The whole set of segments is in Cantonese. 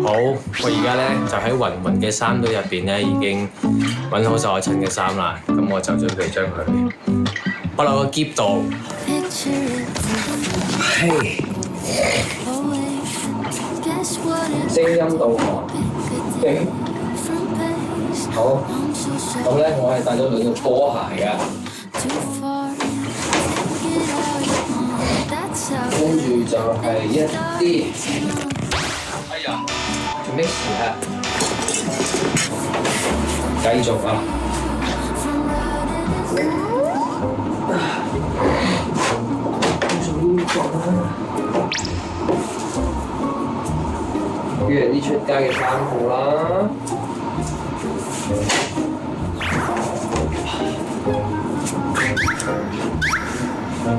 好，我而家咧就喺雲雲嘅衫堆入邊咧，已經揾好晒我襯嘅衫啦。咁我就準備將佢擺落個篋度。嘿，聲音導航，勁好。咁咧，我係帶咗兩對波鞋㗎。跟住就係一啲，哎呀，做咩事啊？繼續啊！做呢個啦，約啲出街嘅衫褲啦。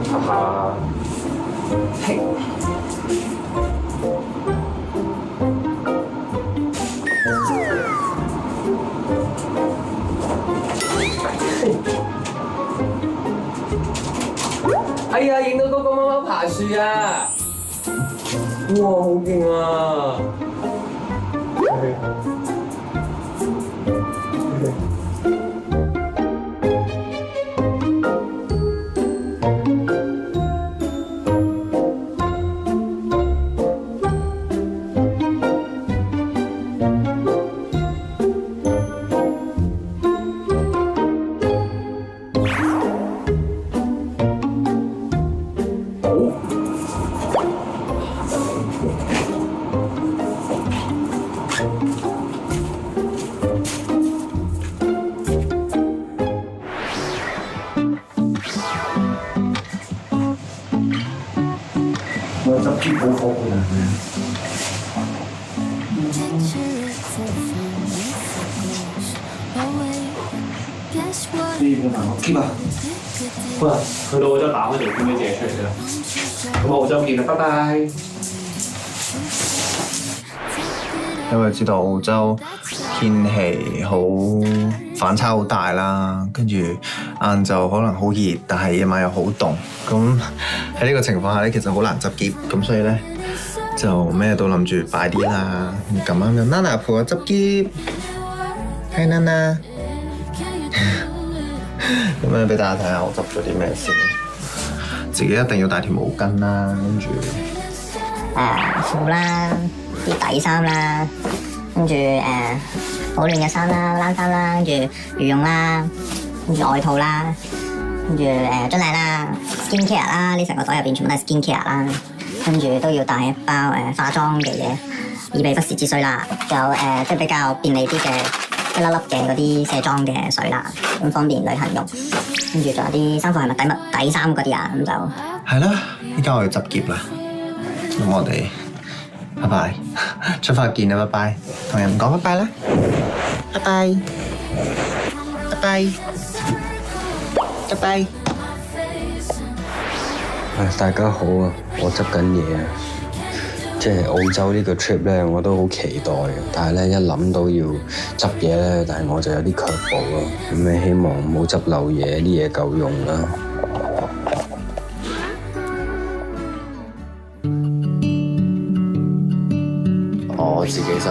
哈哈。嘿，哎呀，影到嗰個貓貓爬樹啊！哇，好勁啊！我執啲好好嘅。呢本行我 keep 啊！好啦，去到澳洲打開條片俾借出嚟啦。咁澳洲見啦，拜拜。因為知道澳洲天氣好反差好大啦，跟住晏晝可能好熱，但係夜晚又好凍。咁喺呢個情況下咧，其實好難執篋，咁所以咧就咩都諗住擺啲啦。咁啱就 Nana 陪我執篋，Hi Nana。咁樣俾大家睇下我執咗啲咩先。自己一定要帶條毛巾啦，跟住褲啦，啲底衫啦，跟住保暖嘅衫啦、冷衫啦，跟住羽絨啦，跟住外套啦，跟住樽領啦、skin care 啦，呢成個袋入邊全部都係 skin care 啦，跟住都要帶一包化妝嘅嘢，以備不時之需啦。仲有即係比較便利啲嘅一粒粒嘅嗰啲卸妝嘅水啦，咁方便旅行用。跟住仲有啲衫褲係咪底衫嗰啲啊？咁就係啦，依家我要執篋啦。咁我哋拜拜，出發見啦，拜拜，同人講拜拜啦，拜拜，拜拜，拜拜。大家好啊！我執緊嘢啊，即係澳洲呢個 trip 咧，我都好期待嘅。但係咧，一諗到要執嘢咧，但係我就有啲卻步咯。咁你希望唔好執漏嘢，啲嘢夠用啦。我自己就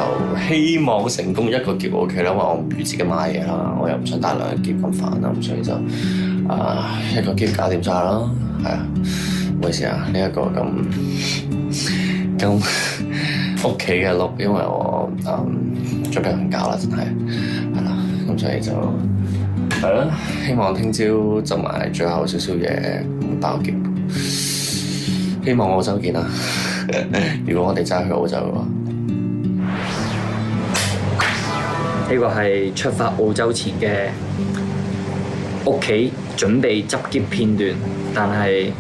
希望成功一個篋 OK 啦，因為我唔預自己買嘢啦，我又唔想帶兩個篋咁煩啦，咁所以就一個篋搞掂晒啦，係啊，唔好意思啊，呢一個咁屋企嘅碌，因為我準備瞓覺啦，真係係啦，咁所以就係啦，希望聽朝執埋最後少少嘢包篋，希望澳洲見啦。如果我哋真係去澳洲嘅話。呢個係出發澳洲前嘅屋企準備執篋片段，但係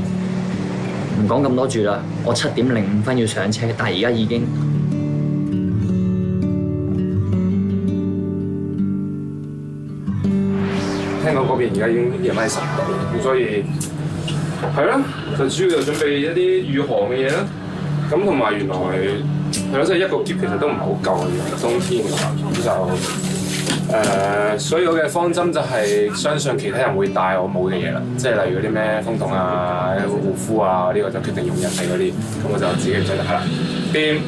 唔講咁多住啦。我7:05要上車，但係而家已經聽講嗰邊而家已經夜晚10度，咁所以係啦，就主要就準備一啲御寒嘅嘢啦。咁同埋原來係咯，即係一個篋其實都唔係好夠嘅，冬天嘅話咁就所以我嘅方針就係相信其他人會帶我冇嘅嘢啦，即係例如嗰啲咩風筒啊、護膚啊呢個就決定用人哋嗰啲，咁我就自己唔使得係啦。掂。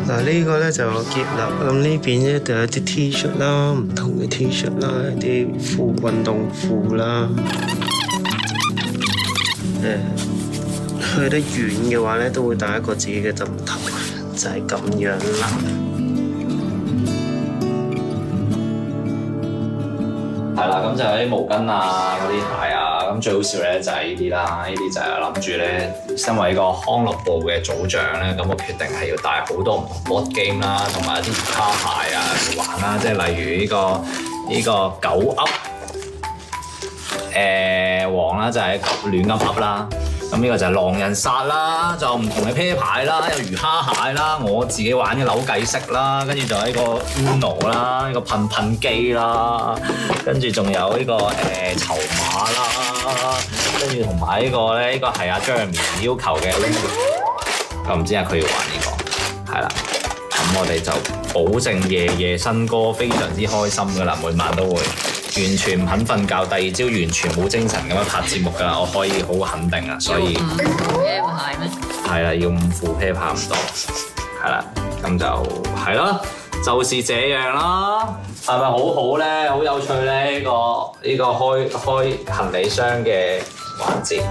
嗱呢個咧就結納，咁呢邊咧就有啲 T 恤啦，唔同嘅 T 恤啦，一啲褲運動褲啦。去得遠嘅話咧，都會帶一個自己嘅枕頭，就係咁樣啦。係啦，咁就有啲毛巾啊，嗰啲鞋啊，咁最好笑咧就係呢啲啦，呢啲就係諗住咧，身為一個康樂部嘅組長咧，咁我決定係要帶好多唔同 board game 啦，同埋一啲瑜伽鞋啊去玩啦，即係例如呢個狗噏王啦，就係亂噏噏啦。咁呢個就係狼人殺啦，就唔同嘅啤牌啦，有魚蝦蟹啦，我自己玩嘅扭計骰啦，跟住就係呢個 Uno 啦，呢個噴機啦，跟住仲有呢個籌碼啦，跟住同埋呢個咧，呢個係阿 Jeremy 要求嘅，我唔知係佢要玩呢個，係啦，咁我哋就保證夜夜新歌，非常之開心噶啦，每晚都會。完全唔肯瞓覺，第二朝完全冇精神咁樣拍節目㗎啦，我可以好肯定啊，所以5副啤牌咩？係啦，要5副啤牌咁多，係啦，咁就係咯，就是這樣啦，係咪好好咧？好有趣咧？呢個開行李箱嘅環節。